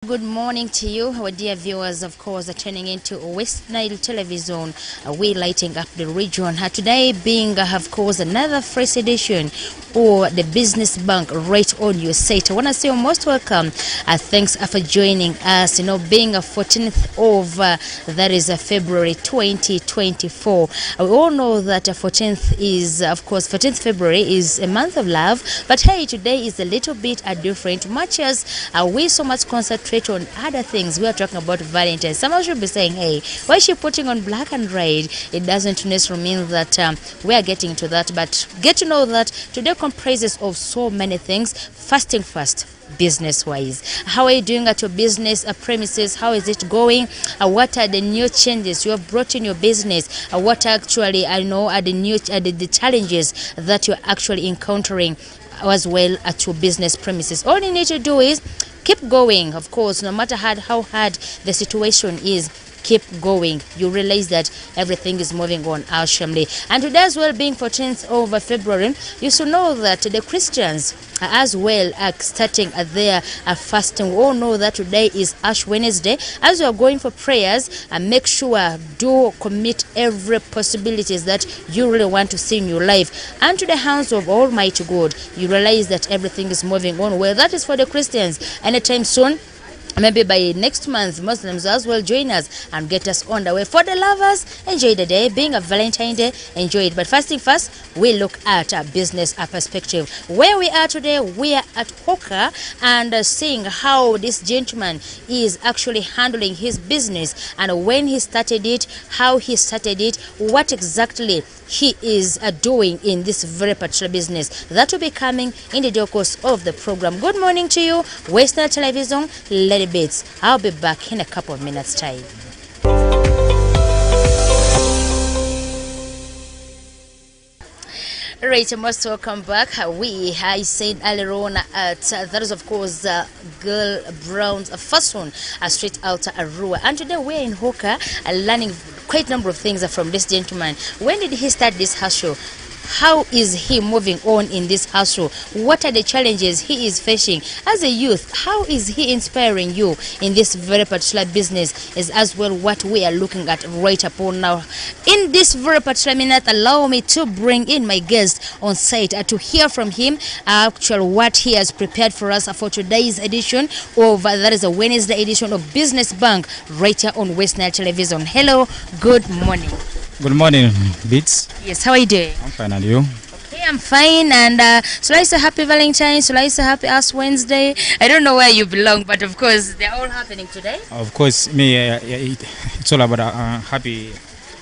Good morning to you, our dear viewers, of course, tuning into West Nile Television. We lighting up the region. Today being, of course, another fresh edition for the Business Bank right on your site. I want to say you're most welcome. Thanks for joining us. Being a 14th of that is February 2024. We all know that 14th is, of course, 14th February is a month of love. But hey, today is a little bit different. Much as we so much concentrate on other things, we are talking about Valentine's. Someone should be saying, hey, why is she putting on black and red? It doesn't necessarily mean that we are getting to that, but get to know that today comprises of so many things. Fasting first, business wise, how are you doing at your business premises? How is it going? What are the new changes you have brought in your business? What actually I know are the new the challenges that you're actually encountering as well at your business premises? All you need to do is keep going. Of course, no matter how hard the situation is, keep going. You realize that everything is moving on awesomely. And today as well, being 14th of February, you should know that the Christians as well are starting their fasting. We all know that today is Ash Wednesday. As you are going for prayers, make sure do commit every possibilities that you really want to see in your life and to the hands of Almighty God. You realize that everything is moving on well. That is for the Christians. Anytime soon, maybe by next month, Muslims as well join us and get us on the way. For the lovers, enjoy the day. Being a Valentine Day, enjoy it. But fasting first, we look at a business perspective. Where we are today, we are at Hoka and seeing how this gentleman is actually handling his business and when he started it, how he started it, what exactly he is doing in this very particular business. That will be coming in the due course of the program. Good morning to you, Western Television, Lady Bates. I'll be back in a couple of minutes time. Right, most welcome back. I said earlier on that is of course Girl Brown's first one straight out Arua, and today we're in Hoka learning quite a number of things from this gentleman. When did he start this hustle? How is he moving on in this hustle? What are the challenges he is facing as a youth? How is he inspiring you in this very particular business? Is as well what we are looking at right upon now. In this very particular minute, allow me to bring in my guest on site to hear from him actually what he has prepared for us for today's edition of that is a Wednesday edition of Business Bank right here on West Nile Television. Hello, good morning. Good morning, Beats. Yes, how are you doing? I'm fine, and you? Okay, I'm fine. And so I say happy Valentine's, so I say happy Ash Wednesday. I don't know where you belong, but of course they're all happening today. Of course, me, it's all about happy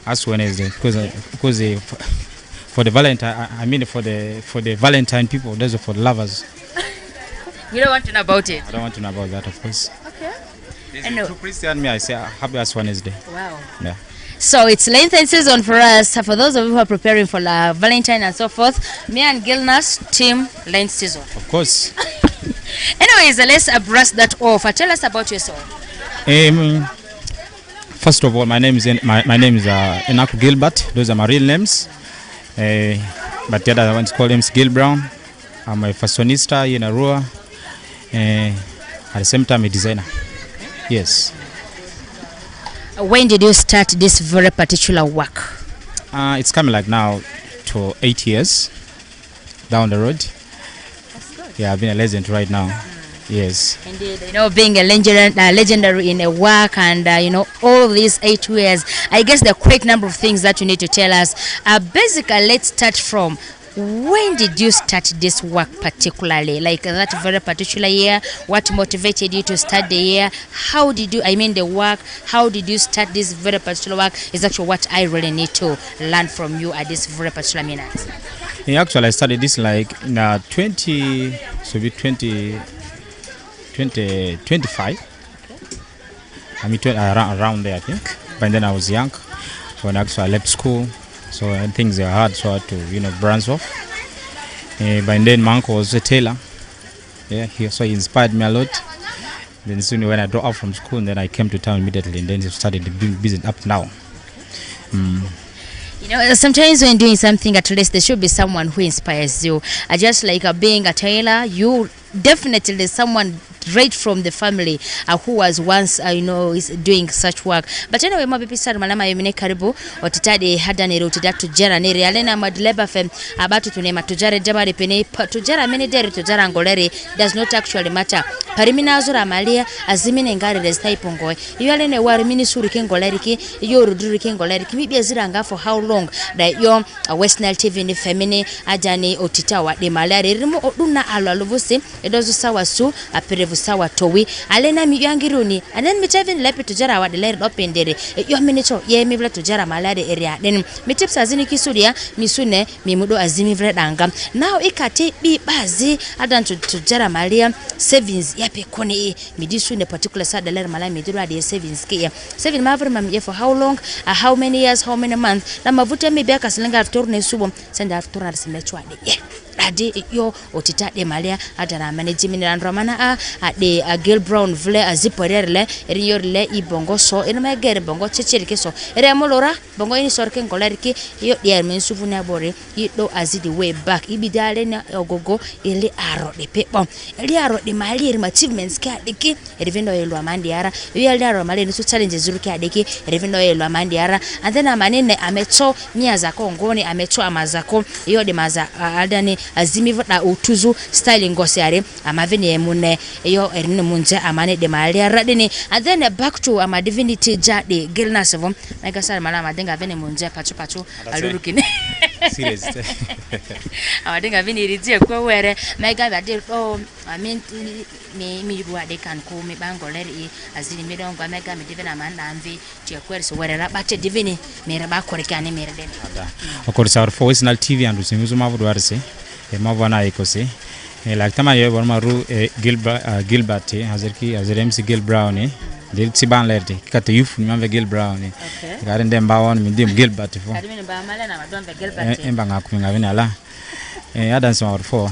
Ash Wednesday because for the Valentine, I mean for the Valentine people, those are for the lovers. You don't want to know about it? I don't want to know about that, of course. Okay. To Christian, me, I say happy Ash Wednesday. Wow. Yeah. So it's Lenten season for us. For those of you who are preparing for Valentine and so forth, me and Gilnas team Lent season. Of course. Anyways, let's brush that off. Tell us about yourself. First of all, my name is Enaku Gilbert. Those are my real names. But the other ones call him Gil Brown. I'm a fashionista in Arua. At the same time, a designer. Yes. When did you start this very particular work? It's coming like now to 8 years down the road. That's good. Yeah, I've been a legend right now. Yes. Indeed, being a legendary in a work and, all these 8 years, I guess there are quite a number of things that you need to tell us. Basically, let's start from when did you start this work particularly? Like that very particular year, what motivated you to start the year? How did you, the work, how did you start this very particular work is actually what I really need to learn from you at this very particular minute. Yeah, actually I started this like in 2025. Okay. Around there I think. But then I was young when actually I left school. So things are hard, so I had to, branch off. But then my uncle was a tailor. Yeah, so he inspired me a lot. Then soon when I dropped out from school, and then I came to town immediately, and then started the business up now. Sometimes when doing something, at least there should be someone who inspires you. Just like being a tailor, you definitely someone straight from the family who was once is doing such work. But anyway, mabipi sana malama yemine karibu otitade hada ne rotida tujara ne realena madleba fem abatu tunema tujare jamari pene tujara mene dere tujara ngolere does not actually matter. Parimina azura malia azimine ngare restai pongoe yale ne wari mini suri kengolere ki yo ruduri kengolere ki bibi azira for how long that yo West Nile TV ni femini ajani otita wa de malare rimu oduna alwaluvusi edozo sawa su aperevu sawa towi alena mi yangiruni anen mi tevin lepi tujara wa de ler opendere yo minito ye mi vla tujara malare area den mi tips azini kisudia misune mi mudo azimi vla danga now ikati bi bazi adan tujara malia savings yape kone mi disu ne particular sa de ler malare mi diru ade savings ke saving mavre mam ye for how long how many years how many months na mavuta mi bia kaslinga torne subo senda torna simechwa de ade yo otita de malia adana management andromana de Girl Brown vle aziporerle eriyorle ibongo so ina magere bongo chechirike so ere molora bongo ini sorke ngolerki yo de men sufuna bore yido azidi way back ibidale na ogogo ile aro de pepo ile aro de mali iri achievements ka deki erivendo yelo amandi ara yo ile aro mali nisu challenges zuruki adeki erivendo yelo amandi ara and then amanene amecho mia zako ngoni amecho amazako yo de maza adani azimi vada utuzu styling ngosiare amaveni emune yo erne munje amane de malia radini and then back to ama divinity jade gilness vom mega sar mala madenga vene munje pachu alurukine serious awadenga vini ritie kwa were mega bade amen mi ruwa de kan ko mi bangoleri azini mi dongo mega mi divina manda mvi tie kwerso were rabate divini mi raba korikane mi reden okorisa our West Nile TV and usimuzo mavudu arse mavana ikose like tama yo borma ru Gilbert hazerki azeremsi Girl Brown del tiban lerde kata yuf mi mave Girl Brown garen dem bawon mi dim Gilbert fo kadimi ba mala na madon be Gilbert emba ngaku ngavina la adan so for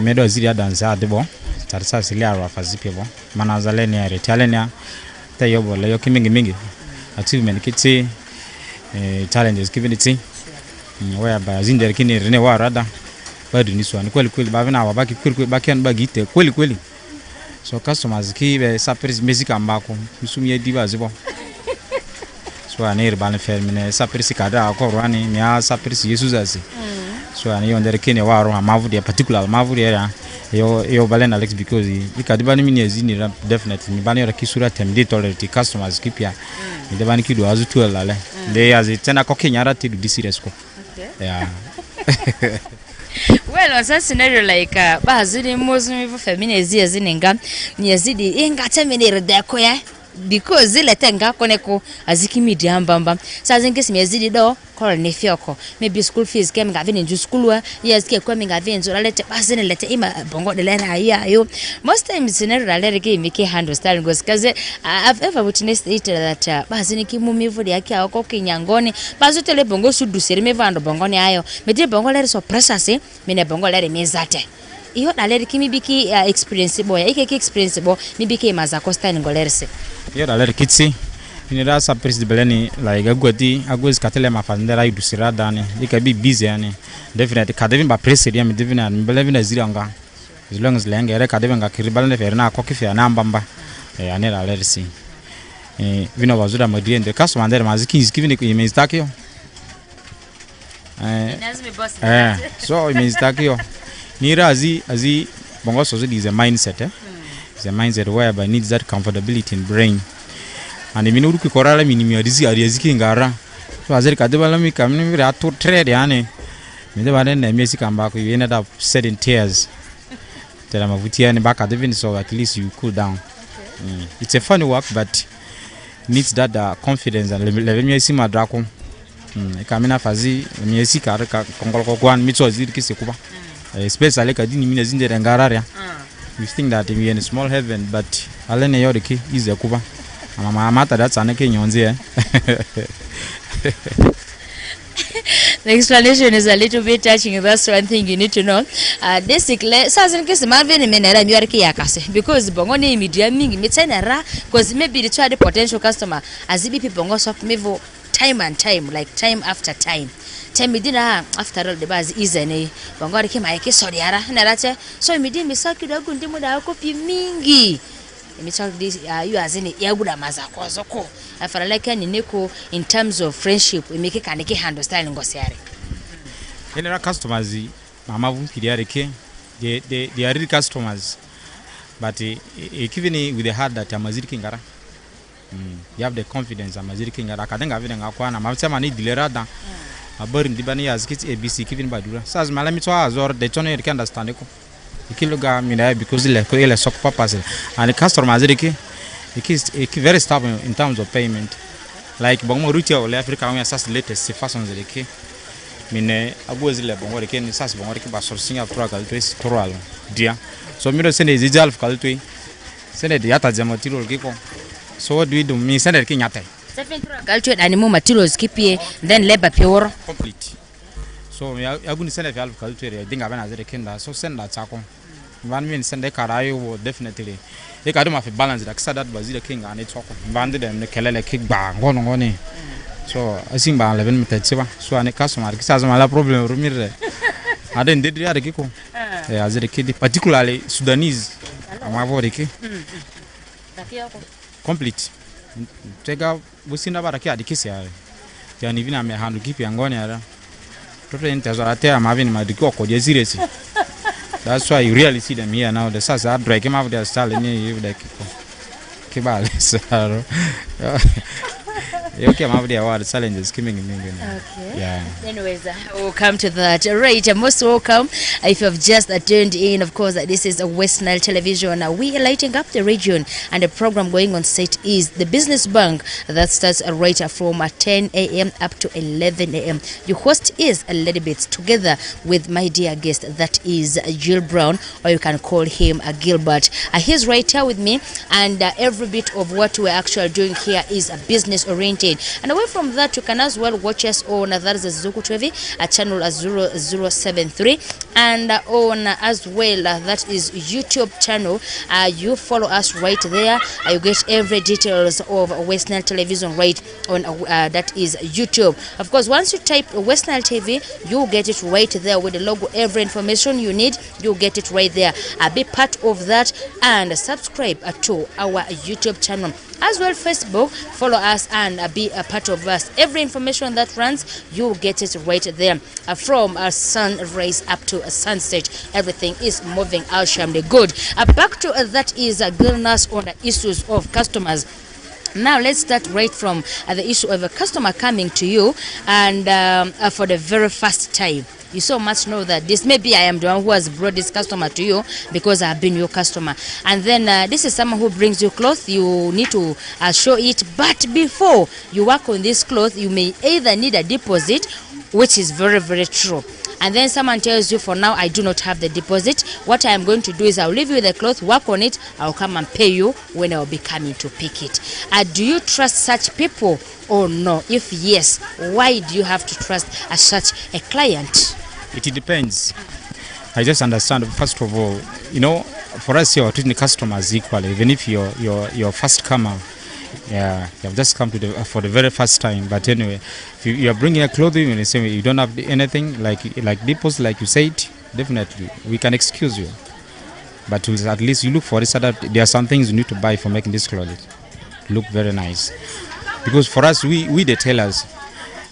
medo ziri adan za debo tarsa silia ro fazipe bo manazaleni ya retalenia tayo bola yo kimingi achievement kiti challenges given whereby zinder kini rene wa rada badu ni swani kweli bavina wabaki kweli bakian bagite kweli so customers ki be sapris music ambako misumye diba zibo so anir ban fermine sapris kada ko rwani mia sapris yesuzazi so ani yonder kini wa ro amavudi particular amavudi area yo balena Alex because ikadiba ni mini zini definitely mi bani ra kisura temde tolerate customers kipia mi de bani kidu azu tuelale de azi tena ko kenyara tidu disiresko yeah well on such scenario like bazini mozumi vo feminine zininga nyazidi inga temenere deko ya because zile tenga koneko aziki media mbamba sazingi simezidi do call ne fioko maybe school fees kem ngavini nju school wa yes ke kwa ngavini nzo lete bazini lete ima bongo de lera yo most times scenario la lera ke make handle style goes kaze I've ever witnessed it that bazini kimumivu yake akoko kinyangoni bazotele bongo sudu seri mevando bongo ne ayo mede bongo lera so process mine bongo lera mezate iyo daleri kimibiki experience boya ikeke experience bo mibiki mazako style ngolerse iyo daleri kitsi inira sa president beleni like agwezi katele mafandera idusira dani ikabi busy yani definitely kadevin ba president mi devina mbelevina ziranga as long as lenge re kadevin ga kiribalne ferna kokifia na mbamba yani daleri si vino bazura madiende customer ndere maziki is giving you means takio so it means takio Nira azi bongo so is a mindset it's a mindset whereby needs that comfortability in brain and if you look korala minimi adizi ariaziki ngara so azeri kadebala mi kamni ra to trade yani me de bane na mesi kamba ko you ended up shedding tears tell mavuti yani back at even so at least you cool down it's a funny work but needs that confidence and level mesi madrako ikamina fazi mesi kar kongol ko kwan mitso aziri kisekuba especially kadini mina zindere ngararia you think that we in a small heaven but alene yoriki is yakuba mama mata that's anake nyonze The explanation is a little bit touching. That's one thing you need to know. Basically, sazin kesi marveni menera miwariki yakase because bongo ni media mingi mitsenera because maybe the child potential customer azibi bongo soft mevo time and time like time after time. Time dina after all the buzz is any bongo riki maike sodiara narate so midi misaki dogu ndimu da kopi mingi imital this you as in yaguda mazako zoko afara like ni neko in terms of friendship imeke kaneke handle style ngosiare general customers mama vumpiriare ke they are real customers but even with the heart that amaziri kingara you have the confidence amaziri kingara kadenga vile ngakwana mabsema ni dilerada abori ndibani yazkits abc kivin badura saz malami to azor de tono you can understand ko ikiloga mina because ile sok purpose and the customer aziriki it very stubborn in terms of payment like bongo rutia ole africa when sas latest fashion ziriki mine agozile bongo reke ni sas bongo reke ba sourcing after kaltwes toral dia so miro sende zijal kaltwe sende diata ja material kiko so what do we do me sende ke nyata culture animal materials kipie then labor pure complete so aguni sende valve culture I think abana zere kenda so send that sako van mean sende karayo definitely they can do my balance like said that bazile king and it's okay bande dem ne kelele kick ba ngono ngoni so I think ba 11 minutes siba so ane customer kisazo mala problem rumire ade ndidi ya kiko azire kidi particularly Sudanese amavore ki complete tega busina baraki adikisi ya yani vina me handu kipi angoni ara toto entazo atea mavini madiko ko jeziresi that's why you really see them here now the sasa are drag him out their style ni you like kibale saro okay I'm there what challenges coming in okay yeah anyways we'll come to that right most welcome if you have just tuned in of course this is a West Nile Television we are lighting up the region and the program going on set is the Business Bank that starts right from 10 a.m. up to 11 a.m. your host is a little bit together with my dear guest that is Jill Brown or you can call him Gilbert he's right here with me and every bit of what we're actually doing here is a business oriented. And away from that, you can as well watch us on that is Zuku TV at channel 0073 and on as well that is YouTube channel. You follow us right there. You get every details of West Nile Television right on that is YouTube. Of course, once you type West Nile TV, you get it right there with the logo. Every information you need, you get it right there. Be part of that and subscribe to our YouTube channel. As well, Facebook, follow us and be a part of us. Every information that runs, you get it right there. From sunrise up to sunset, everything is moving alshamly good. Back to that is Girl Nurse on the issues of customers. Now let's start right from the issue of a customer coming to you and for the very first time. You so much know that this maybe I am the one who has brought this customer to you because I have been your customer. And then this is someone who brings you clothes. You need to show it. But before you work on this cloth, you may either need a deposit, which is very, very true. And then someone tells you, for now, I do not have the deposit. What I am going to do is I'll leave you the cloth, work on it. I'll come and pay you when I'll be coming to pick it. Do you trust such people or no? If yes, why do you have to trust such a client? It depends. I just understand first of all, you know, for us here treating customers equally, even if you're first comer. Yeah, you have just come to for the very first time. But anyway, if you are bringing a clothing and you don't have anything like depots, like you said, definitely we can excuse you. But at least you look for it so that there are some things you need to buy for making this clothing look very nice. Because for us, we the tailors,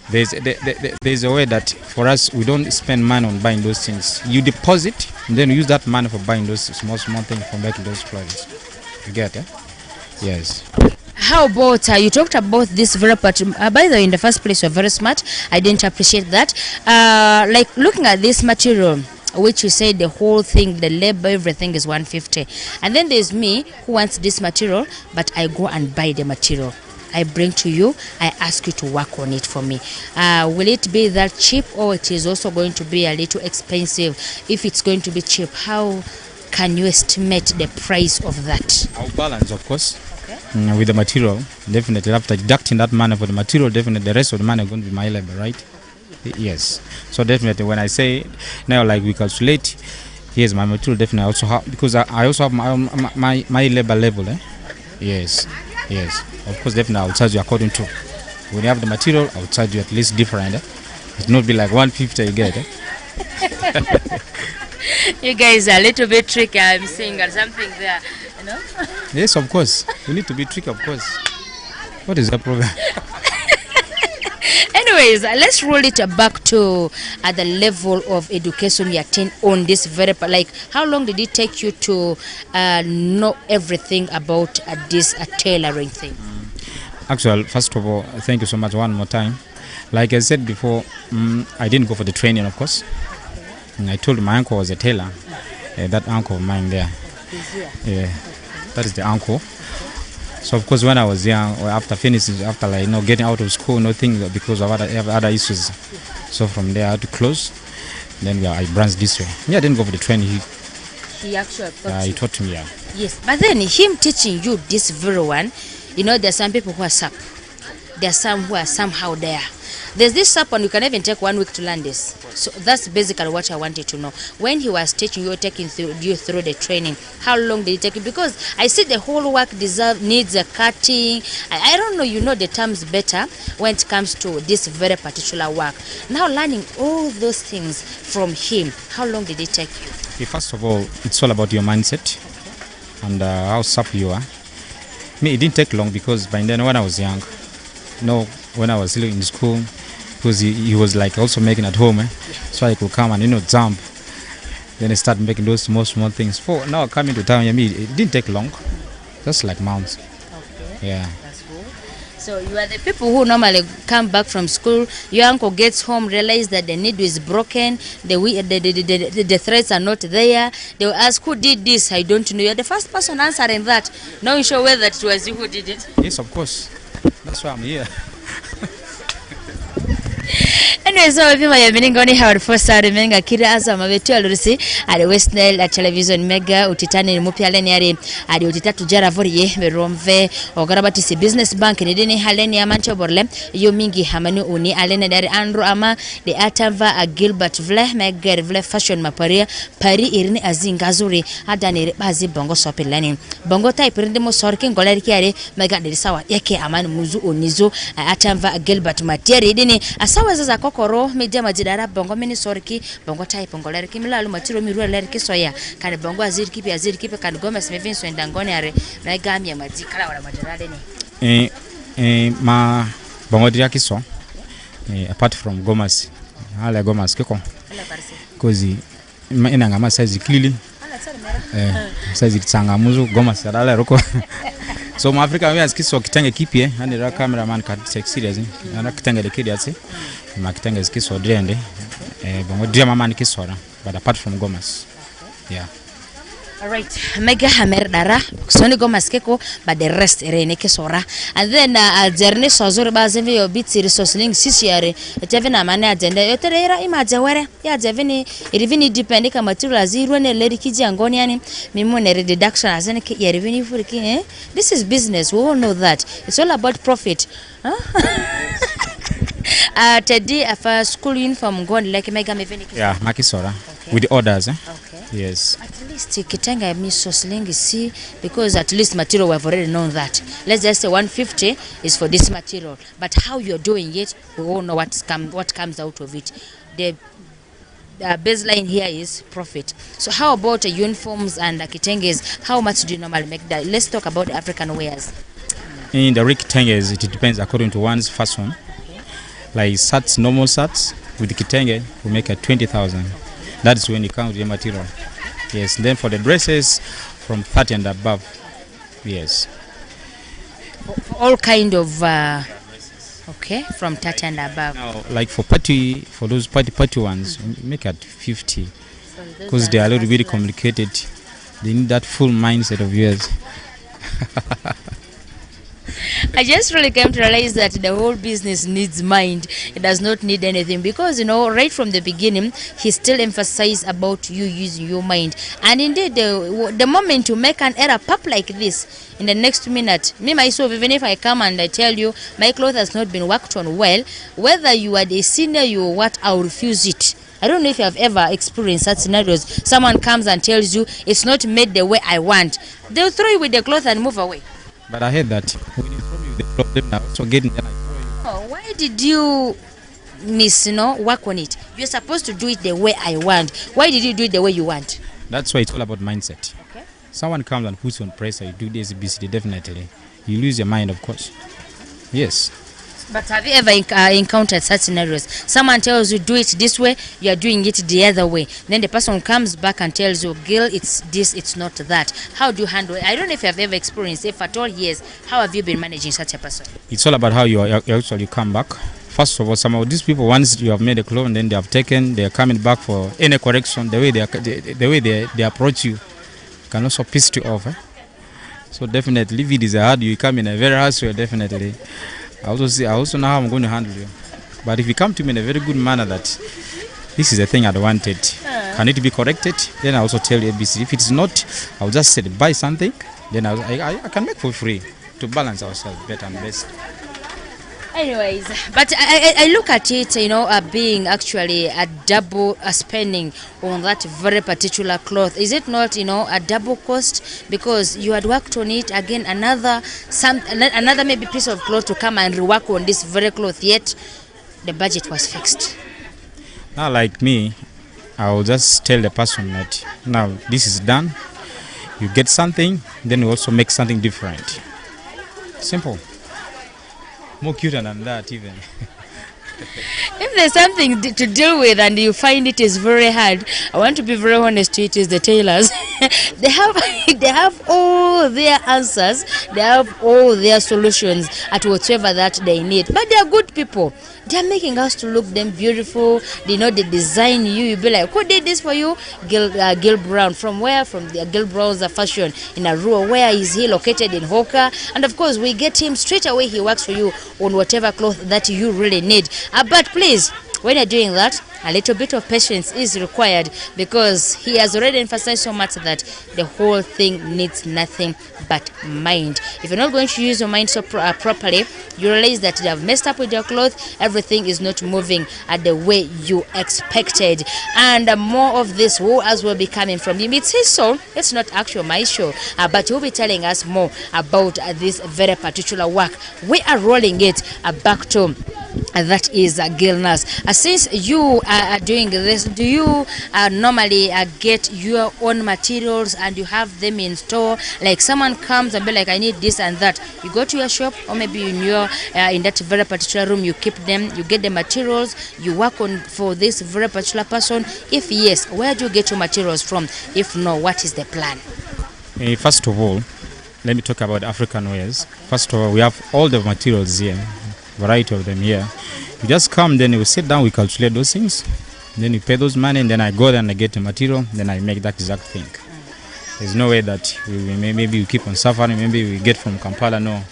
there's a way that for us we don't spend money on buying those things. You deposit and then you use that money for buying those small things for making those clothes. You get it? Yes. How about you talked about this very part by the way, in the first place you're very smart. I didn't appreciate that. Like looking at this material, which you said the whole thing, the labor, everything is 150, and then there's me who wants this material, but I go and buy the material. I bring to you, I ask you to work on it for me. Will it be that cheap or it is also going to be a little expensive? If it's going to be cheap, how can you estimate the price of that? Our balance, of course. With the material, definitely after deducting that money for the material, definitely the rest of the money is going to be my labor, right? Yes. So definitely when I say now like we calculate, yes, my material definitely also have, because I also have my labor level. Yes. Of course, definitely I will charge you according to. When you have the material, I will charge you at least different. It not be like 150 you get. You guys are a little bit tricky. I'm seeing something there, you know. Yes, of course. You need to be tricky, of course. What is the problem? Anyways, let's roll it back to at the level of education you attend on this very like how long did it take you to know everything about this tailoring thing? Actually, first of all, thank you so much one more time. Like I said before, I didn't go for the training, of course. And I told my uncle was a tailor. That uncle of mine there. Yeah, that is the uncle. So of course, when I was young, or after finishing, after like getting out of school, nothing because of other issues. So from there, I had to close. Then I branched this way. Yeah, I didn't go for the training. He actually he taught me. Yeah. Yes, but then him teaching you this very one, there's some people who are sub. There's some who are somehow there. There's this sub and you can even take 1 week to learn this. So that's basically what I wanted to know. When he was teaching you, taking you through the training, how long did it take you? Because I see the whole work needs a cutting. I don't know, the terms better when it comes to this very particular work. Now learning all those things from him, how long did it take you? Okay, first of all, it's all about your mindset and how sharp you are. Me, it didn't take long because by then when I was young, when I was still in school, because he was like also making at home, so I could come and jump. Then I started making those small things. For now coming to town, it didn't take long, just like months. Okay. Yeah. That's good. So you are the people who normally come back from school. Your uncle gets home, realize that the needle is broken, the threads are not there. They will ask, who did this? I don't know. You're the first person answering that. Now you show whether it was you who did it. Yes, of course. That's why I'm here. Anyway, so if you are ngoni haward fosa remenga kira asa mabetu alurusi ali West Nile television mega utitani mupya leni ari ali utitatu jara voriye beromve ogarabati si business bank ni dini haleni ya mancho borle yo mingi hamani uni alene dari Andrew ama de atava a Gilbert vle meger vle fashion maparia pari irini azinga zuri adani bazi bongo sopilani bongo type rinde mo sorki ngoleri kiare mega de sawa yake amani muzu onizo atava a Gilbert matiari dini asawa za kokoro media majidara bongo mini sorki bongo type ngoleri kimila lu matiro miru leri kisoya kan bongo azir kipe kan Gomez mevin so ndangoni are mega mi majikala wala majarade ni ma bongo dia kiso apart from Gomez ala Gomez kiko kozi ina ngama size clearly size tsanga muzu Gomez ala roko so ma Africa we kiso kitenge kipie ani ra cameraman ka take serious ana kitenge de kidiatse ma kitenge kiso drende bongo dia mama ni kisora but apart from Gomez. Yeah. Alright, mega hammer dara soni Gomez keko but the rest rene kesora and then journey sozuri bazembe yo biti resourcing sisiare etevena mane agenda yoterera imajawere ya javeni irivini depend ka material zero ne lerikiji angoni yani mimone reduction azene ke irivini furiki this is business, we all know that it's all about profit. Teddy afa school uniform ngoni like mega meveni yeah makisora with the orders okay. Yes. At least kitanga miso sling see because at least material we've already known that. Let's just say 150 is for this material, but how you're doing it, we all know what comes out of it. The baseline here is profit. So how about uniforms and kitenges? How much do you normally make that? Let's talk about African wears. In the kitenges, it depends according to one's fashion. Like sats, normal sats with the kitenge, we make at 20,000. That's when you count the material. Yes. Then for the dresses, from 30 and above. Yes. For all kind of okay, from 30 and above. Now, like for those party ones, make at 50, because they are a little bit complicated. They need that full mindset of yours. I just really came to realize that the whole business needs mind. It does not need anything because, right from the beginning, he still emphasized about you using your mind. And indeed, the moment you make an error pop like this, in the next minute, me myself, even if I come and I tell you my cloth has not been worked on well, whether you are the senior, you or what, I'll refuse it. I don't know if you have ever experienced such scenarios. Someone comes and tells you it's not made the way I want. They'll throw you with the cloth and move away. But I heard that when you throw you the problem now, so getting there. Why did you work on it? You're supposed to do it the way I want. Why did you do it the way you want? That's why it's all about mindset. Okay. Someone comes and puts you on pressure, you do this, BCD, definitely. You lose your mind, of course. Yes. But have you ever encountered such scenarios? Someone tells you do it this way, you are doing it the other way. Then the person comes back and tells you, girl, it's this, it's not that. How do you handle it? I don't know if you have ever experienced, if at all, yes. How have you been managing such a person? It's all about how you actually come back. First of all, some of these people, once you have made a clone, and then they have taken, they are coming back for any correction. The way they approach you can also piss you off. So definitely, if it is hard, you come in a very harsh way. Definitely, I also know how I'm going to handle you. But if you come to me in a very good manner, that this is a thing I wanted, can it be corrected? Then I also tell you ABC. If it's not, I'll just say buy something. Then I can make for free to balance ourselves better and best. Anyways, but I look at it, being actually a double spending on that very particular cloth. Is it not, a double cost? Because you had worked on it, again, another maybe piece of cloth to come and rework on this very cloth, yet the budget was fixed. Now, like me, I will just tell the person that now this is done. You get something, then you also make something different. Simple. More cuter than that, even. If there's something to deal with and you find it is very hard, I want to be very honest to it, is the tailors. they have all their answers, they have all their solutions at whatever that they need. But they are good people. They are making us to look them beautiful. They know they design you. You be like, who did this for you? Gil Brown. From where? From the Gil Brown's fashion in Arua. Where is he located? In Hoka. And of course, we get him straight away. He works for you on whatever cloth that you really need. But please, when you're doing that, a little bit of patience is required, because he has already emphasized so much that the whole thing needs nothing but mind. If you're not going to use your mind so properly, you realize that you have messed up with your clothes. Everything is not moving the way you expected. And more of this will be coming from him. It says so. It's not actually my show, but he'll be telling us more about this very particular work. We are rolling it back to that is Gilnas. Since you are doing this, do you normally get your own materials and you have them in store? Like someone comes and be like, I need this and that. You go to your shop, or maybe in your in that very particular room, you keep them, you get the materials, you work on for this very particular person. If yes, where do you get your materials from? If no, what is the plan? First of all, let me talk about African wares. Okay. First of all, we have all the materials here, variety of them here. You just come, then you sit down, we calculate those things, then you pay those money, and then I go there and I get the material, then I make that exact thing. There's no way that maybe we keep on suffering, maybe we get from Kampala, no.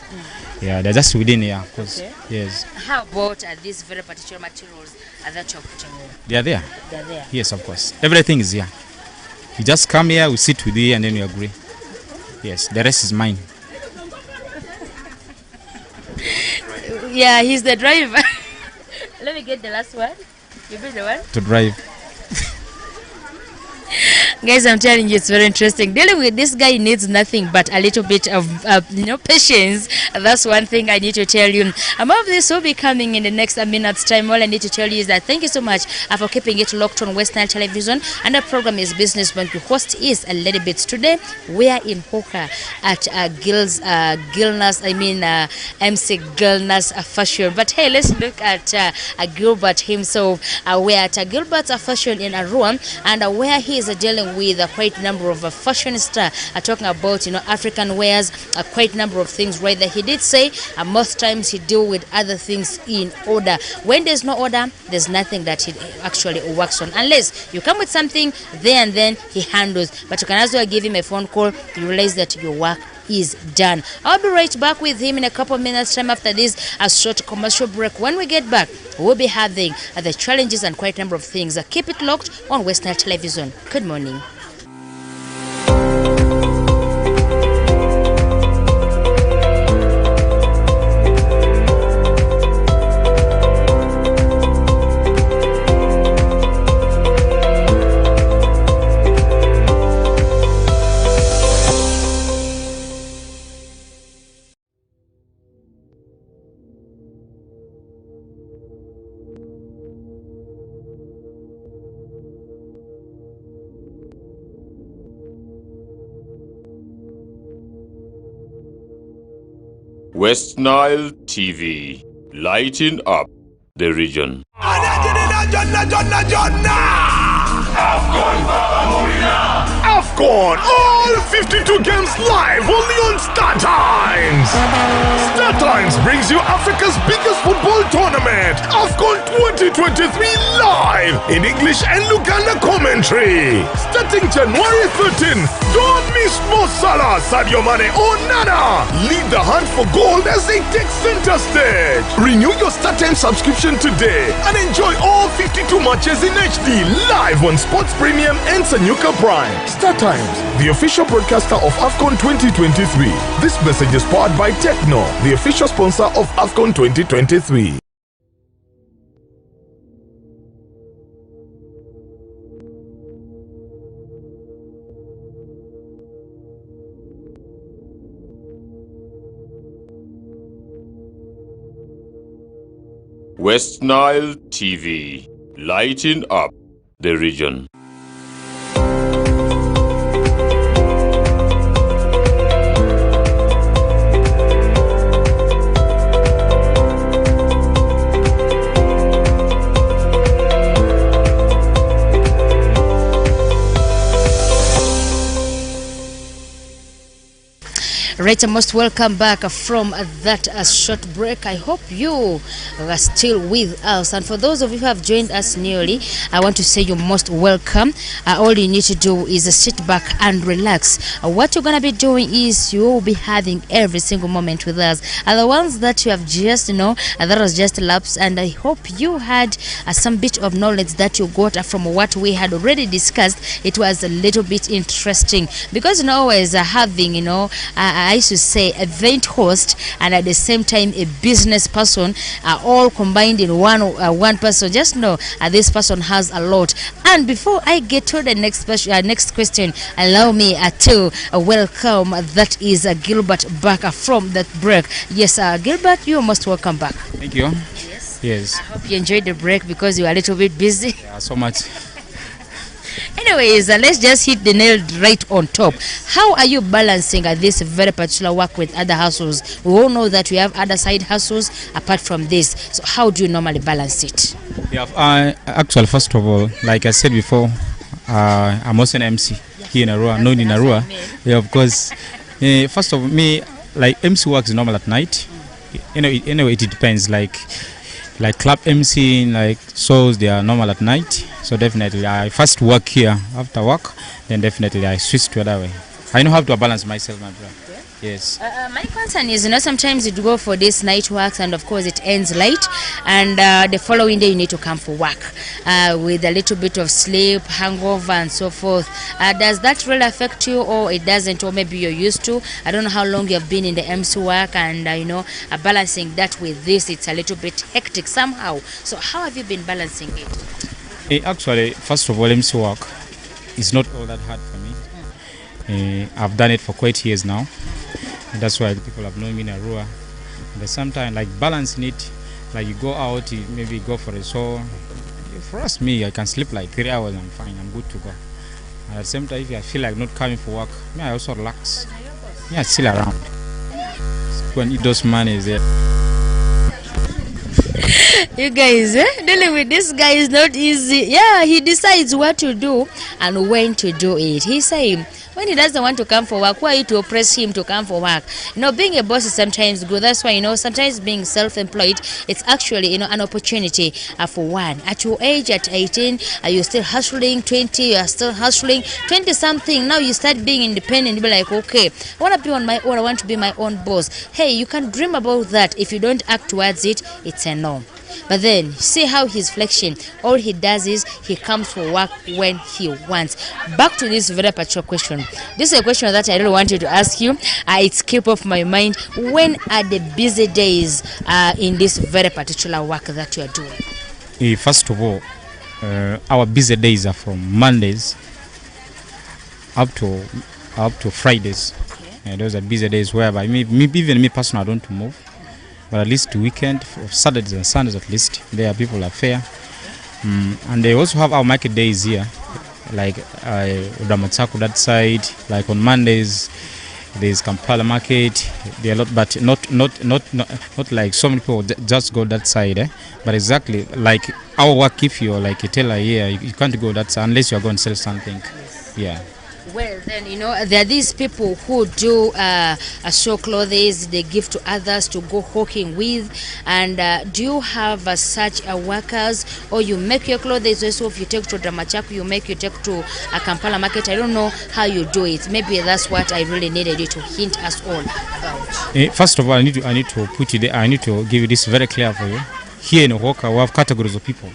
Yeah, they're just within here. Okay. Yes. How about these very particular materials that you're putting in? They are there. They're there? Yes, of course. Everything is here. You just come here, we sit with you, and then we agree. Yes, the rest is mine. Yeah, he's the driver. Let me get the last one. You be the one? To drive. Guys, I'm telling you, it's very interesting. Dealing with this guy needs nothing but a little bit of patience. That's one thing I need to tell you. More of this will be coming in the next minute's time. All I need to tell you is that thank you so much for keeping it locked on West Nile Television. And the program is Business Bank. The host is a little bit today. We are in Hoka at Gilnas, MC Gilnas Fashion. But hey, let's look at Gilbert himself. We're at Gilbert's Fashion in Arua, and where he is dealing with quite a number of fashion stars, talking about African wares, quite a number of things right there. He did say most times he deal with other things in order. When there's no order, there's nothing that he actually works on, unless you come with something there and then he handles. But you can as well give him a phone call, you realize that your work is done. I'll be right back with him in a couple of minutes time after this a short commercial break. When we get back, we'll be having the challenges and quite a number of things. Keep it locked on West Nile Television. Good morning. West Nile TV, lighting up the region. AFCON, all 52 games live only on Star Times. Star Times brings you Africa's biggest football tournament, AFCON 2023 live in English and Luganda commentary. Starting January 13th, don't miss Mo Salah, Sadio Mane or Nana. Lead the hunt for gold as they take center stage. Renew your Star Times subscription today and enjoy all 52 matches in HD live on Sports Premium and Sanyuka Prime. Star Times, the official broadcaster of AFCON 2023. This message is powered by Techno, the official sponsor of AFCON 2023. West Nile TV, lighting up the region. Right, most welcome back from that short break. I hope you are still with us, and for those of you who have joined us newly, I want to say you're most welcome. All you need to do is sit back and relax. What you're gonna be doing is you will be having every single moment with us. The ones that you have just that was just laps, and I hope you had some bit of knowledge that you got from what we had already discussed. It was a little bit interesting because always having I used to say a event host and at the same time a business person are all combined in one person. Just know this person has a lot. And before I get to the next question, allow me to welcome that is Gilbert back from that break. Yes, Gilbert, you're most welcome back. Thank you. Yes. I hope you enjoyed the break because you were a little bit busy. Yeah, so much. Anyways, let's just hit the nail right on top. How are you balancing this very particular work with other hustles? We all know that we have other side hustles apart from this. So how do you normally balance it? Yeah, actually, first of all, like I said before, I'm also an MC here in Arua, known in Arua. Yeah, of course. First of all, me, like MC works normal at night. Anyway, it depends. Like club MC, like shows, they are normal at night. So definitely I first work here, after work then definitely I switch to other way. I know how to balance myself, my brother. Yes. My concern is sometimes you go for this night works and of course it ends late, and the following day you need to come for work with a little bit of sleep, hangover and so forth. Does that really affect you, or it doesn't, or maybe you're used to? I don't know how long you have been in the MC work, and balancing that with this, it's a little bit hectic somehow. So how have you been balancing it? Actually, first of all, MC work is not all that hard for me. I've done it for quite years now. And that's why people have known me in Arua. But sometimes, like balancing it, like you go out, you maybe go for a show. For us, I can sleep like 3 hours, I'm fine, I'm good to go. And at the same time, if I feel like not coming for work, I also relax. Yeah, still around. When eat those money there. You guys, dealing with this guy is not easy. Yeah, he decides what to do and when to do it. He's saying, when he doesn't want to come for work, why are you to oppress him to come for work? Being a boss is sometimes good. That's why, sometimes being self-employed, it's actually, an opportunity for one. At your age, at 18, you're still hustling. 20, you're still hustling. 20-something, now you start being independent. You be like, okay, I want to be on my own. I want to be my own boss. Hey, you can dream about that. If you don't act towards it, it's a no. But then, see how he's flexing. All he does is he comes for work when he wants. Back to this very particular question. This is a question that I really wanted to ask you. It's keep off my mind. When are the busy days in this very particular work that you are doing? First of all, our busy days are from Mondays up to Fridays. Okay. Those are busy days whereby even me personally, I don't move. But at least the weekend, Saturdays and Sundays at least, there people are fair. And they also have our market days here, like Udamatsaku that side. Like on Mondays, There's Kampala market. There are a lot, but not like so many people just go that side. But exactly like our work, if you're like a tailor here, you can't go that side unless you're going to sell something. Yeah. Well, then, there are these people who do sew clothes, they give to others to go hawking with. And do you have such workers, or you make your clothes also? If you take to Dramachaku, you take to a Kampala market? I don't know how you do it. Maybe that's what I really needed you to hint us all about. First of all, I need to put you there. I need to give you this very clear for you. Here in Ohoka, we have categories of people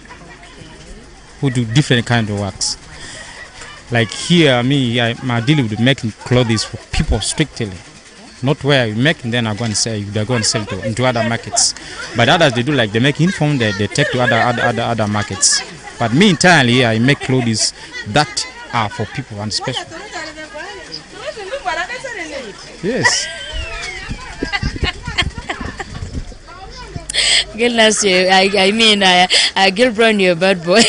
who do different kind of works. Like here, I deal with making clothes for people strictly, not where you make and then I go and sell. They're going to sell into other markets. But others, they do like they make uniform that they take to other markets. But me entirely, I make clothes that are for people and special. Yes. Goodness, Gil Brown, you're a bad boy.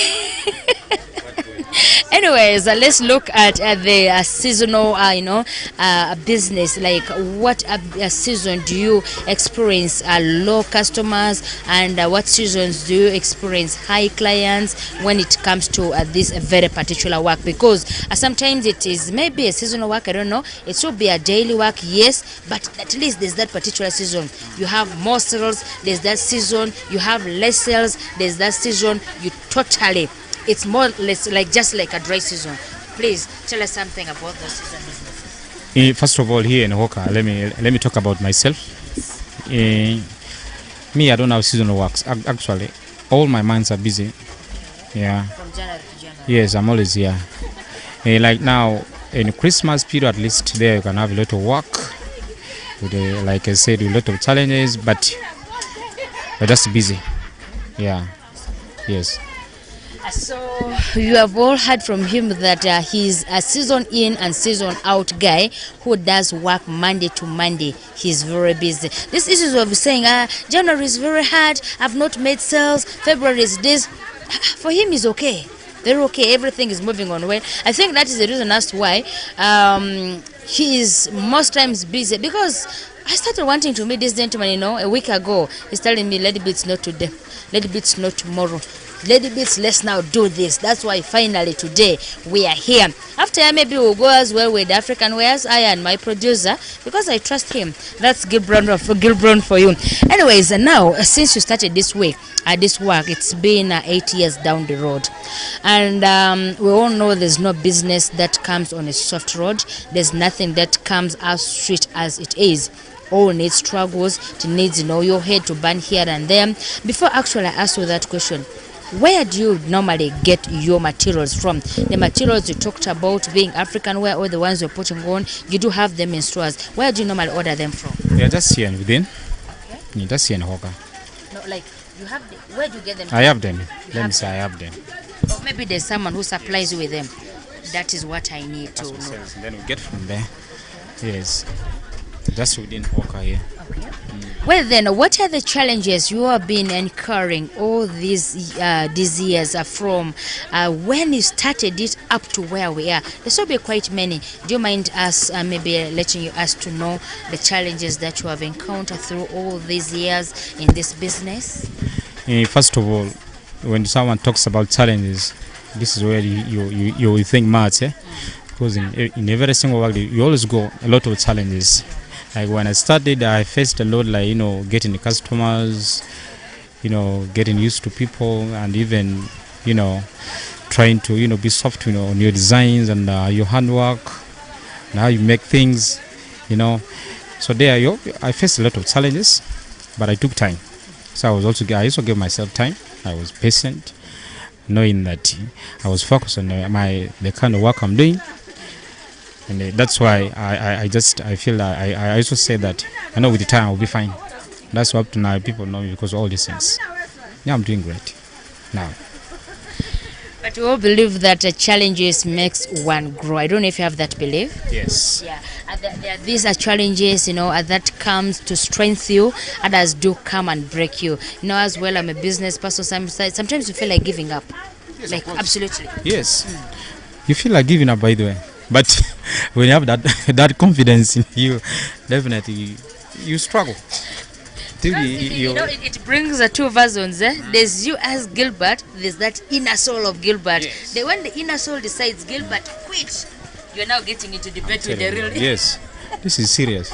Anyways, let's look at the seasonal, business. Like, what season do you experience low customers, and what seasons do you experience high clients when it comes to this very particular work? Because sometimes it is maybe a seasonal work, I don't know. It should be a daily work, yes, but at least there's that particular season. You have more sales, there's that season. You have less sales, there's that season. You totally... It's more or less like just like a dry season. Please tell us something about the season businesses. First of all, here in Ohoka, let me talk about myself. Me, I don't have seasonal works. Actually, all my months are busy. Yeah. From January to January. Yes, I'm always here. Like now, in Christmas period, at least there you can have a lot of work. With like I said, a lot of challenges, but we're just busy. Yeah. Yes. So you have all heard from him that he's a season in and season out guy who does work Monday to Monday. He's very busy. This issue of saying January is very hard, I've not made sales, February is this, for him is okay. They're okay, everything is moving on well. I think that is the reason as to why he is most times busy, because I started wanting to meet this gentleman, a week ago. He's telling me, Lady Beats not today, Lady Beats not tomorrow. Lady Beats, let's now do this. That's why finally today we are here. After maybe we'll go as well with African Wears, I and my producer, because I trust him. That's Gil Brown for you. Anyways, now since you started this week, this work, it's been 8 years down the road. And we all know there's no business that comes on a soft road. There's nothing that comes as sweet as it is. All needs struggles, it needs your head to burn here and there. Before actually I ask you that question, where do you normally get your materials from? The materials you talked about being African wear, or the ones you're putting on, you do have them in stores. Where do you normally order them from? Yeah, just here and within. Okay. Yeah, just here in Ohoka. No, like you have where do you get them from? I have them. Let me say I have them. Or maybe there's someone who supplies you with them. That is what I need to know. Sales, and then we get from there. Yes. Just within Ohoka here. Okay. Well then, what are the challenges you have been incurring all these years from when you started it up to where we are? There will be quite many. Do you mind us maybe letting us to know the challenges that you have encountered through all these years in this business? First of all, when someone talks about challenges, this is where you think much, because in every single work you always go a lot of challenges. Like when I started, I faced a lot, like getting the customers, getting used to people, and even trying to be soft on your designs and your handwork and how you make things. So there I faced a lot of challenges, but I took time. So I also gave myself time. I was patient, knowing that I was focused on the kind of work I'm doing. And that's why I feel that I also say that I know with the time I'll be fine. That's why up to now people know me because of all these things. Yeah, I'm doing great now. But we all believe that challenges makes one grow. I don't know if you have that belief. Yes. Yeah. These are challenges, that comes to strengthen you. Others do come and break you. As well, I'm a business person. Sometimes you feel like giving up. Yes, like absolutely. Yes. You feel like giving up, by the way. But when you have that confidence in you, definitely you struggle. It brings the two versions. There's you as Gilbert, there's that inner soul of Gilbert. Yes. When the inner soul decides Gilbert quit, you're now getting into debate with the real. Yes, this is serious.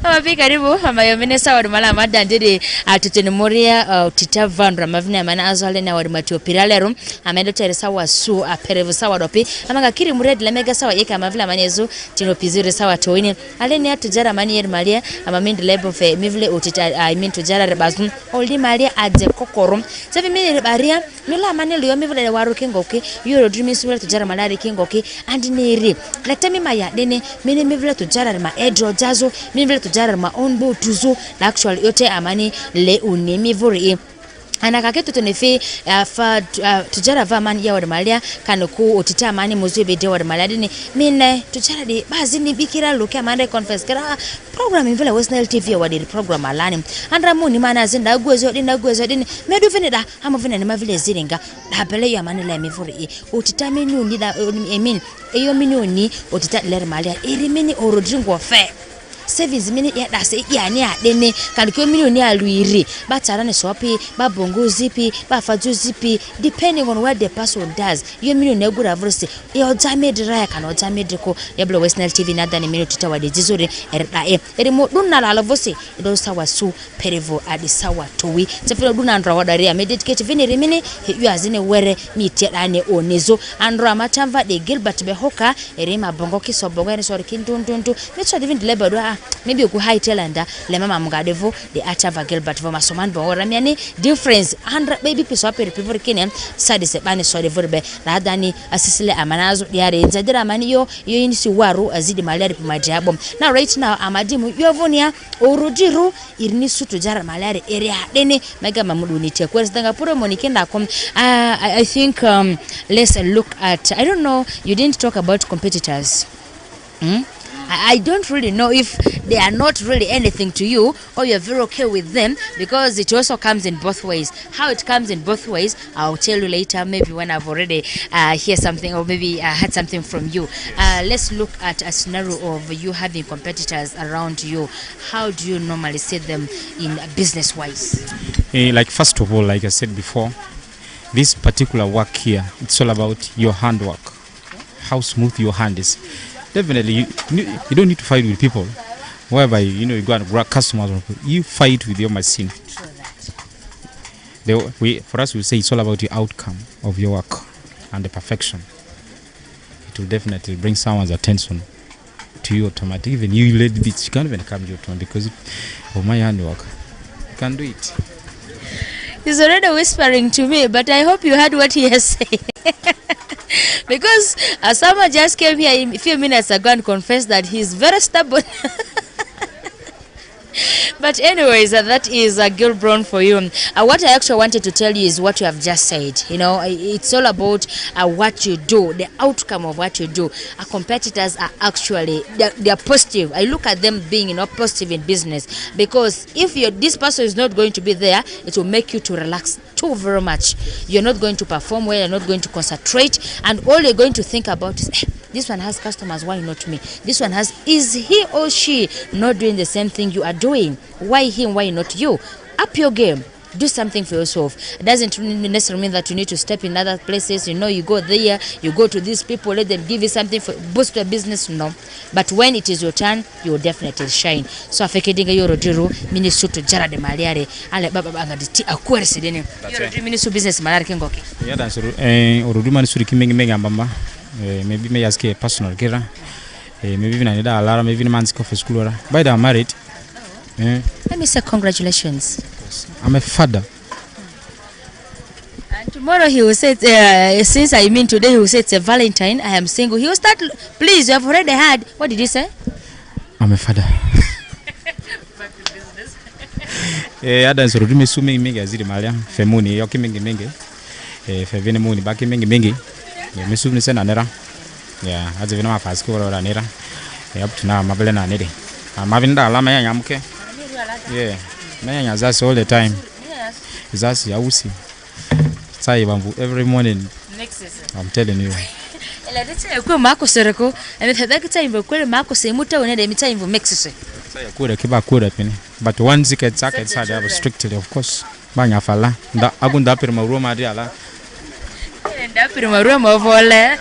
Mama karibu amayomene sawa mala madandire atutene moria tita vandra mavina mana azale na wari matopiralero amendo tere sawa su aperevu sawa dopi amanga kiri mured la mega sawa yeka mavila manezu tino pizire sawa toini aleni atujara mani yer malia amamindi lebo fe mivle utita I mean tujara rebazum oldi malia adze kokorum safi mini baria mila manelo yo mivle waru kingoki yoro dreaming sura tujara malari kingoki andineri letemi maya dene mini mivle tujara ma edro jazo mivle tujara ma onbo tuzo na actually yote amani le unemi vuri anakaketu tunefi fa tujara va mani ya wadamalia kanoku otita mani muzibe de wadamalia dini mine tujara di bazi ni bikira loke amande conference kara program vile West Nile TV wadiri program alani andra muni mana zinda gwezo dini medu vinida ama vinene mavile ziringa dabele ya mani la mivuri otita minuni da emin eyo minuni otita ler malia iri mini orodringo fe service mini ya dase ya ni adene kaniko million ya luiri ba tarane sopi ba bongo zipi ba faju zipi depending on what the person does yo million na gura verse yo jamid raya kan o jamid ko ya blo West Nile TV na dani minute tawa de jizore erdae eri mo dunna la lavose do sawa su perevo adi sawa towi tefilo dunna andra wadari ya medicate vini rimini yo azine were mi tiadane onezo andra matamva de Gilbert Behoka eri ma bongo kiso bongo eri sori kindundundu mecho divin lebado maybe ku high talenta le mama mugadevo the achava Gilbert Voma soman bo ramiani difference 100 baby piece of people kinen sadi se bani so de vorbe radani asisile amanazo yare nzadira amani yo inisi waru azidi malari pi majabo now right now amadimu yovonia orudiru irini sutu jara malari area dene mega mamudu ni te kwesa tanga puro monikenda kom I think let's look at I don't know you didn't talk about competitors. I don't really know if they are not really anything to you or you're very okay with them because it also comes in both ways. How it comes in both ways, I'll tell you later, maybe when I've already heard something or maybe heard something from you. Let's look at a scenario of you having competitors around you. How do you normally see them in business-wise? Like first of all, like I said before, this particular work here, it's all about your handwork, how smooth your hand is. Definitely, you don't need to fight with people, whereby you go and grab customers. You fight with your machine. For us, we say it's all about the outcome of your work and the perfection. It will definitely bring someone's attention to you automatically. Even you let it, you can't even come to your turn because of my handwork. You can do it. He's already whispering to me, but I hope you heard what he has said. Because someone just came here a few minutes ago and confessed that he's very stubborn. But anyways, that is Gil Brown for you. What I actually wanted to tell you is what you have just said. You know, it's all about what you do, the outcome of what you do. Our competitors are actually, they are positive. I look at them being positive in business because if this person is not going to be there, it will make you to relax too very much. You're not going to perform well, you're not going to concentrate, and all you're going to think about is, this one has customers, why not me? This one is he or she not doing the same thing you are doing? Why him, why not you? Up your game. Do something for yourself. It doesn't necessarily mean that you need to step in other places. You go there, you go to these people, let them give you something for boost your business. No. But when it is your turn, you will definitely shine. So afekedinga yoro diru ministu to jara de maliare ale baba banga diti akwere sidene. Yoro diru ministu business malari kengoki. Yeah, that's oruduma ni suri kimengi mengi ambamba. Maybe me aske personal kera. Maybe na nida alara, maybe na manzi kofe school. By the way, I'm married. Let me say congratulations. I'm a father. And tomorrow he will say, since I mean today he will say it's a Valentine, I am single. He will start, please, you have already had. What did you say? I'm a father. Back to business. Ada nsuru me sume mingi azidi malia femuni yoki mingi fevene muni baki mingi me sume sena nera ya azivina mafasi ko ora nera up to now mabele na nede mavinda alama ya nyamuke yeah manya zasi all the time Yes. zasi yausi sai bambu every morning Mixes. I'm telling you. La dete ko mako sereko eme febe time ko mako se muta one de time mexise. Say kura kiba kura pini. But once it gets had have strictly of course. Banya fala. Nda agunda per maruo mari ala. Nda per maruo mavole.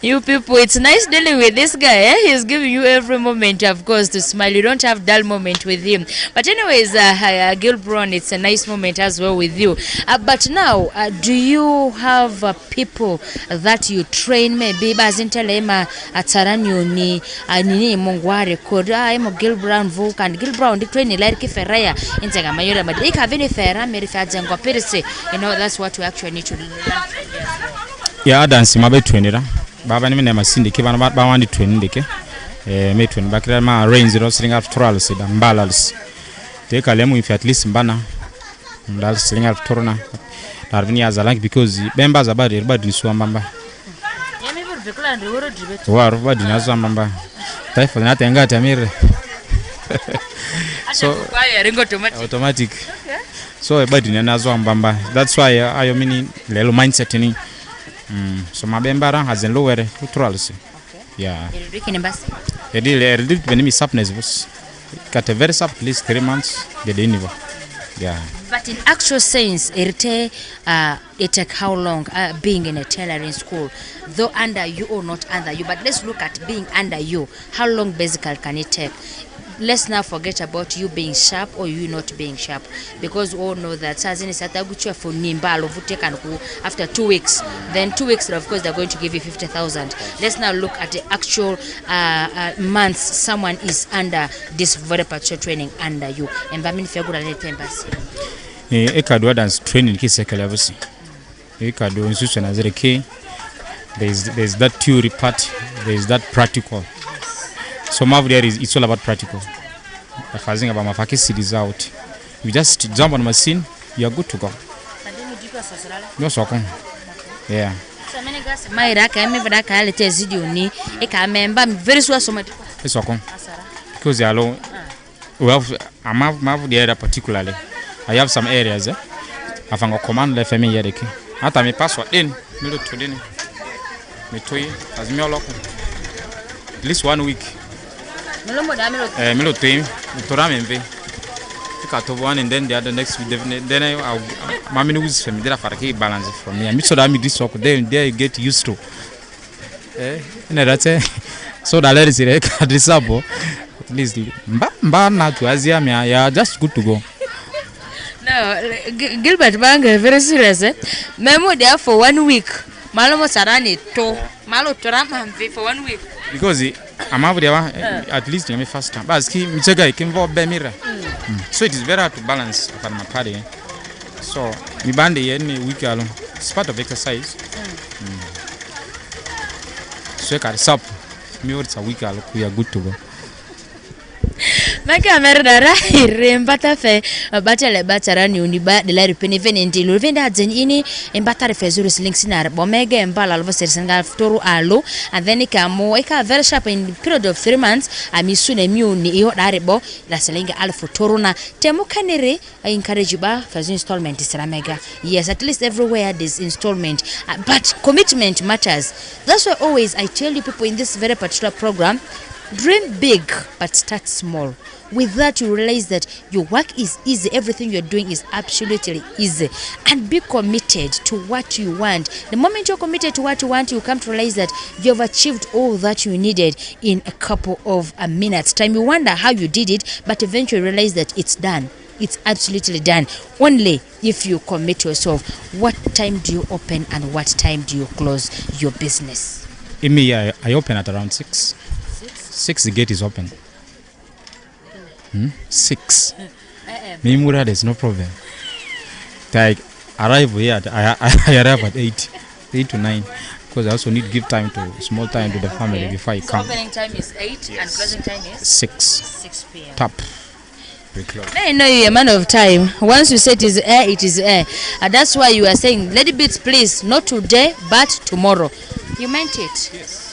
You people, it's nice dealing with this guy. Eh? He's giving you every moment, of course, to smile. You don't have dull moment with him. But anyways, Gilbron, it's a nice moment as well with you. But now, do you have people that you train? Maybe bazintelema ataranyo ni nini mongware koda imo Gilbron Vulcan Gilbron di train like Ferraya intaga mayora but ika vini ferra merifaja ngo perse. You know that's what we actually need to learn. Yeah, dance mabe trainera. Baba ni mena masindi ke bana ba wandi train deke me train bakira ma range ro sling after sida mbalals te kalemu if at least mbana mbal sling after na darvini azalank because bemba za bari badi so mbamba yemi bur bekula ndi woro dibet waro badi na so mbamba taifa na tenga tamire so automatic okay. So badi na zo mbamba that's why ayo mini lelo mindset ni so mabembara hazen lowere utralsi. Okay. Yeah. Irudiki nembasi. Edil benimi sapnes vos. Got a very sap at least 3 months the niveau. Yeah. But in actual sense, it take how long being in a tailoring school, though under you or not under you. But let's look at being under you. How long basically can it take? Let's not forget about you being sharp or you not being sharp, because we all know that after 2 weeks, then 2 weeks of course they're going to give you 50,000. Let's now look at the actual months someone is under this very particular training under you. And I mean Ekadu dance training ki sekelevusi. Ekadu institution as key. There's that theory part, there's that practical. So there is it's all about practical. Fazing about mafaki cities out. You just jump on the machine, you are good to go. No sokon. Yeah. So many guys my raka me vada ka lete video ni e ka member very so much. It's sokon. Because they alone well I'm the area particularly. I have some areas afango command le family yedeke. Ata me password in milo to din. Me toy as me oloko. At least 1 week. Milo team, Toramembe. One and then the other next week. Then I Mammy was from there for a balance from me. I miss me this work. Then there you get used to. So the ladies say, "Kadrisabo, at least mba to Asia, yeah, just good to go." No, Gilbert Banga very serious. Memo there for 1 week. Malomo sarani to malo torama for 1 week. Because I'm over there at least you first time. But Michega can vote Bemira. So it is very hard to balance upon my party. So we band the any week alone. It's part of exercise. So I can stop. Me it's a week alone. We are good to go. Maka merda irembata fe batale batara ni uniba de la repene venenti lo venda zenini embatare fe zuru links na bomega embala lo sersenga toru alo and then ikamo ika very sharp in the period of 3 months amisune miuni iyo darebo la selinga alfo toruna temu kanere encourage ba for installment mega. Yes, at least everywhere there's installment, but commitment matters. That's why always I tell you people in this very particular program, dream big but start small. With that you realize that your work is easy, everything you're doing is absolutely easy, and be committed to what you want. The moment you're committed to what you want, you come to realize that you've achieved all that you needed in a couple of minutes time. You wonder how you did it, but eventually realize that it's done. It's absolutely done only if you commit yourself. What time do you open and what time do you close your business? In me, I open at around 6. 6 the gate is open. 6. Mimura, there's no problem. I arrive here, I arrive at 8 to 9, because I also need to give time to small time to the family before I come. Opening time is 8 and closing time is 6 p.m. Tap. I know you're a man of time. Once you say it is air, it is air. And that's why you are saying, Lady Beats, please, not today, but tomorrow. You meant it. Yes.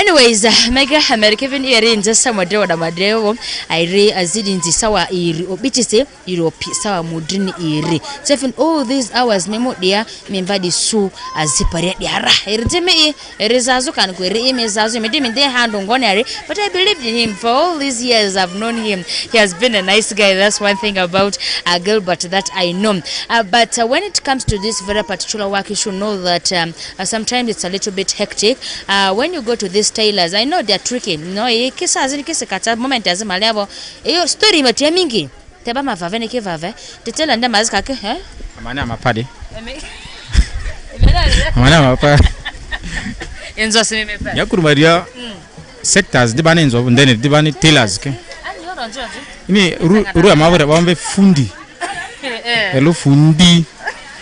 Anyways, mega America even erin just some do da madeo ire azidi nzi sawa iri obitise iro sawa mudrini iri. Seven all these hours memo dia memvadi su azipare diara. Irjeme rezazo kan ko ire mezazo me dem dey hand ngonare, but I believed in him for all these years I've known him. He has been a nice guy. That's one thing about Gilbert that I know. But when it comes to this very particular work, you should know that sometimes it's a little bit hectic. When you go to these tailors, I know they're tricky. No, kisa azini kisa kata moment azima lebo. Iyo story metia mingi. Teba mavave ne kivave. Tetela nda mazika ke, eh? Amana mapadi. Amana mapadi. Enzo sime pa. Yakuru Maria sectors dibani enzo ndene dibani tailors ke. Ini uru amabure bambe fundi. Elo fundi.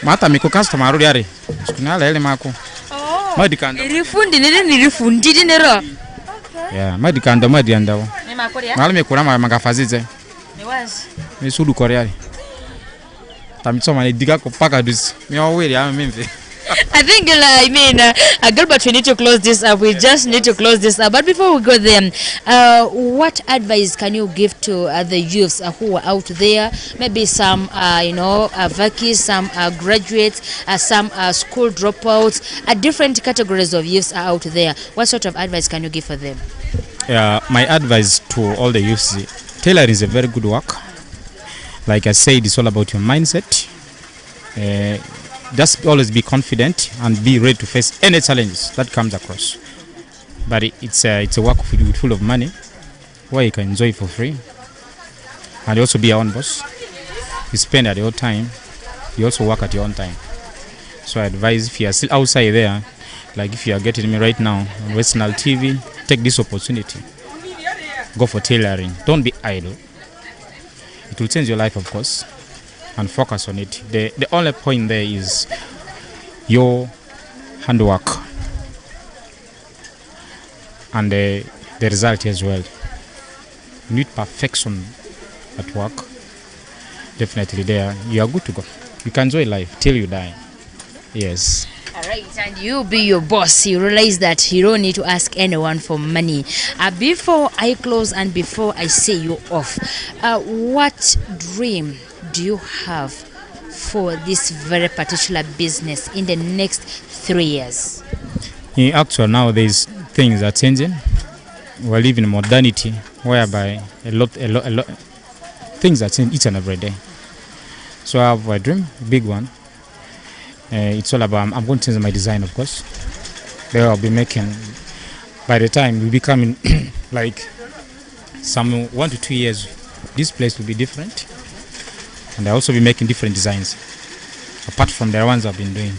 Mata miko customer ru yare. Kuna lele mako. Madikanda. Irifundi nirifundi dinero. Okay. Yeah, madikanda madianda. Ni makoria? Mala mekura magafazize. Ni wazi. Ni sudu koreari. Tamitsoma ni diga ko paka dusi. Mi awere ya memve. I think, Gilbert, we need to close this up. We just need to close this up. But before we go there, what advice can you give to the youths who are out there? Maybe some, vacancies, some graduates, some school dropouts, different categories of youths are out there. What sort of advice can you give for them? My advice to all the youths, tailoring is a very good work. Like I said, it's all about your mindset. Just always be confident and be ready to face any challenges that comes across. But it's a work full of money where you can enjoy for free and also be your own boss. You spend at your time, you also work at your own time. So I advise, if you are still outside there, like if you are getting me right now on Westnal TV, take this opportunity. Go for tailoring. Don't be idle. It will change your life, of course, and focus on it. The only point there is your handwork and the result as well. You need perfection at work. Definitely there, you are good to go. You can enjoy life till you die. Yes. Alright, and you be your boss. You realize that you don't need to ask anyone for money. Before I close and before I say you off, what dream do you have for this very particular business in the next 3 years? In actual nowadays things are changing. We're living in modernity whereby a lot things are changing each and every day. So I have a dream, big one. It's all about, I'm going to change my design, of course. There I'll be making, by the time we becoming like some 1 to 2 years, this place will be different. And I'll also be making different designs apart from the ones I've been doing.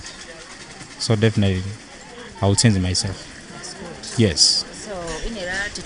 So definitely I will change myself. Yes.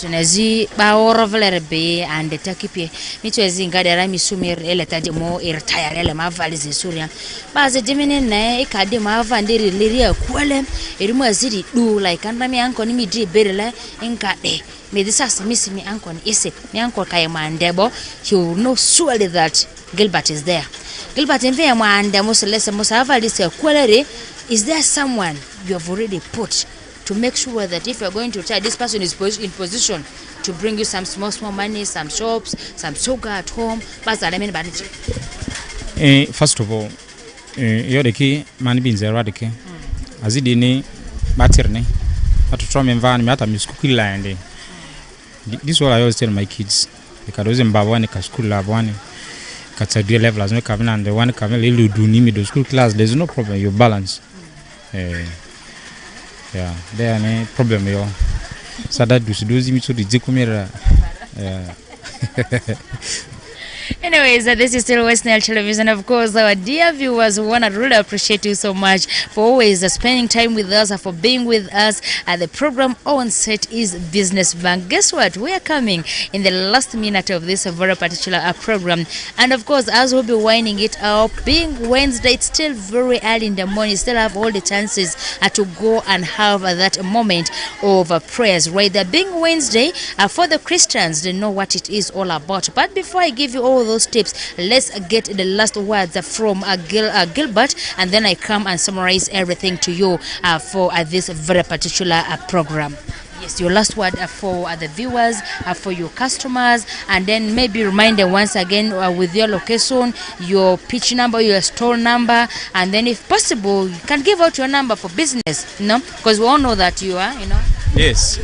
Tunazi baoro vlere be and takipe mitwezi ngadara misumir ele tademo retire ele mavalize suria baze dimene na ikade mavandiri liria kwale erimu azidi do like anda mi anko ni midi berele nkade me this as miss me anko ni ise me anko kai mandebo he will know surely that Gilbert is there. Gilbert enve mwande muselese musavalize kwale. Is there someone you have already put to make sure that if you're going to try, this person is in position to bring you some small money, some shops, some sugar at home? First of all, you're the key, man being zero radicate. As it didn't matter, I to try and van matter me school land. This is what I always tell my kids. Because those in Babani, school lab one, category level as no cabin and the one cabin little do need me school class, there's no problem, you balance. Yeah, there no problem yo. Sada dusi mi so di kumera. Yeah. Anyways, this is still West Nile Television. Of course, our dear viewers, we want to really appreciate you so much for always spending time with us, for being with us. The program on set is Business Bank. Guess what? We are coming in the last minute of this very particular program. And of course, as we'll be winding it up, being Wednesday, it's still very early in the morning. Still have all the chances to go and have that moment of prayers, right there. Being Wednesday, for the Christians, they know what it is all about. But before I give you all those tips, let's get the last words from Gilbert, and then I come and summarize everything to you for this very particular program. Yes, your last word for the viewers, for your customers, and then maybe remind them once again with your location, your pitch number, your store number, and then if possible, you can give out your number for business, because we all know that you are, Yes.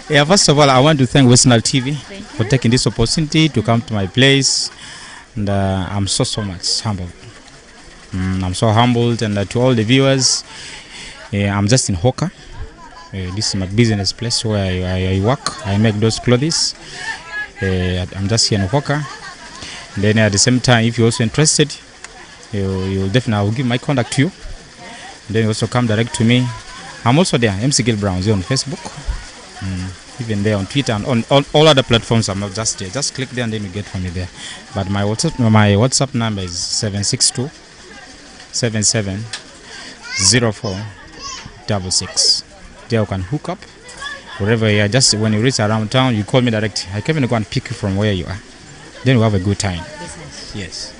Yeah, first of all, I want to thank West Nile TV for taking this opportunity to come to my place, and I'm so much humbled. I'm so humbled, and to all the viewers, I'm just in Hawker. This is my business place where I work. I make those clothes. I'm just here in Hawker. Then at the same time, if you're also interested, you'll definitely, I will give my contact to you. Then you also come direct to me. I'm also there, MC Gil Browns, on Facebook, even there on Twitter and on all other platforms. I'm not just there. Just click there and then you get from me there. But my WhatsApp number is 762 77 0466. There you can hook up wherever you are. Just when you reach around town, you call me direct. I can even go and pick you from where you are. Then we have a good time. Business. Yes.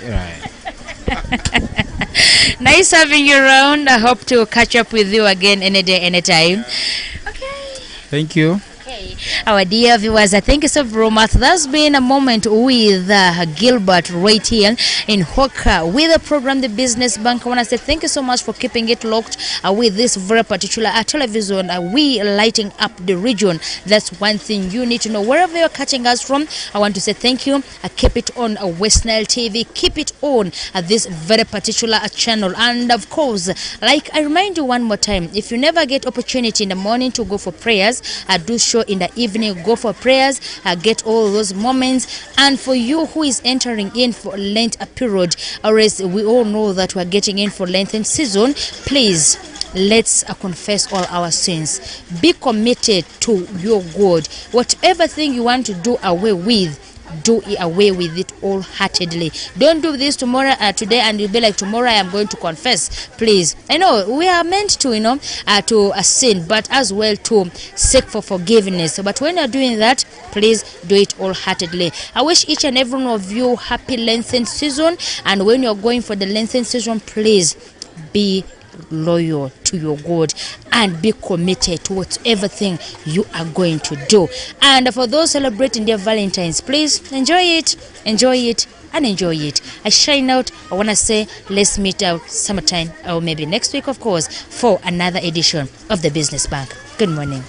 Right. Nice having you around. I hope to catch up with you again any day, anytime. Okay. Thank you. Our dear viewers, thank you so very much. That's been a moment with Gilbert right here in Hawker with the program The Business Bank. I want to say thank you so much for keeping it locked with this very particular television. We lighting up the region. That's one thing you need to know. Wherever you're catching us from, I want to say thank you. Keep it on West Nile TV. Keep it on this very particular channel. And of course, like I remind you one more time, if you never get opportunity in the morning to go for prayers, do show in the evening, go for prayers, get all those moments. And for you who is entering in for Lent period, or as we all know that we're getting in for Lenten season, please let's confess all our sins. Be committed to your God. Whatever thing you want to do away with, do it away with it wholeheartedly. Don't do this tomorrow, today, and you'll be like, tomorrow I am going to confess. Please, I know we are meant to, to sin, but as well to seek for forgiveness. But when you're doing that, please do it wholeheartedly. I wish each and every one of you happy Lenten season, and when you're going for the Lenten season, please be loyal to your God and be committed to whatever thing you are going to do. And for those celebrating their Valentines, please enjoy it, and enjoy it. I shine out. I want to say let's meet out summertime, or maybe next week, of course, for another edition of The Business Bank. Good morning.